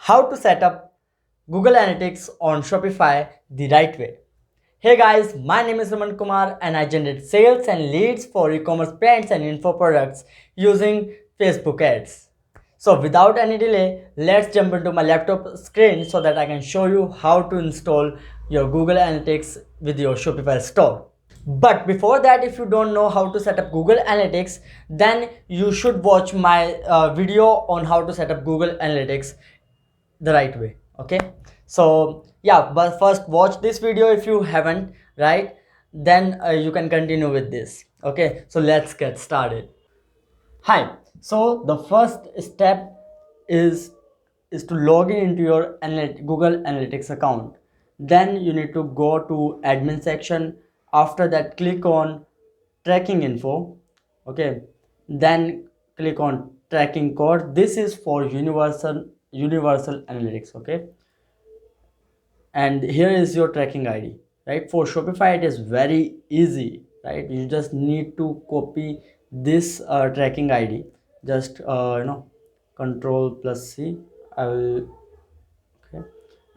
how to set up Google Analytics on Shopify the right way. Hey guys, my name is Raman Kumar and I generate sales and leads for e-commerce brands and info products using Facebook ads. So without any delay, let's jump into my laptop screen so that I can show you how to install your Google Analytics with your Shopify store. But before that, if you don't know how to set up Google Analytics, then you should watch my video on how to set up Google Analytics the right way. Okay, so yeah, but first watch this video if you haven't, right? Then you can continue with this. Okay, so let's get started. Hi, so the first step is to log in into your Google Analytics account. Then you need to go to admin section. After that, click on tracking info. Okay, then click on tracking code. This is for universal analytics. Okay, and here is your tracking id, right? For Shopify it is very easy, right? You just need to copy this tracking id. Just control plus c. I will. Okay,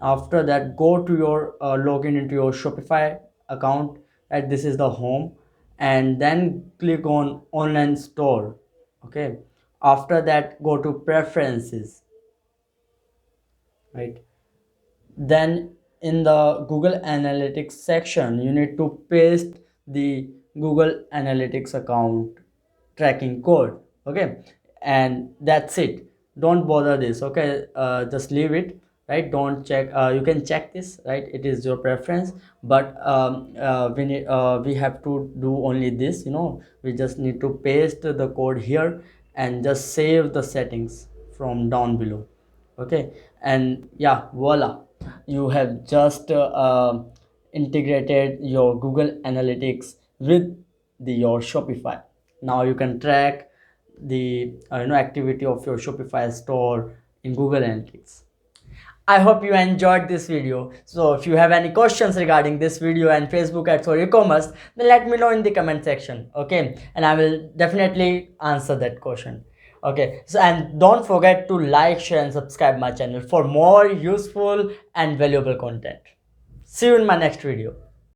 after that, go to your login into your Shopify account, right? This is the home, and then click on online store. Okay, after that, go to preferences, right? Then in the Google Analytics section, you need to paste the Google Analytics account tracking code. Okay, and that's it. Don't bother this. Okay, just leave it, right? Don't check. You can check this, right? It is your preference, but we have to do only this. We just need to paste the code here and just save the settings from down below. Okay, and yeah, voila, you have just integrated your Google Analytics with your Shopify. Now you can track the activity of your Shopify store in Google Analytics. I hope you enjoyed this video. So if you have any questions regarding this video and Facebook ads or e-commerce, then let me know in the comment section. Okay, and I will definitely answer that question. Okay, so and don't forget to like, share and subscribe my channel for more useful and valuable content. See you in my next video.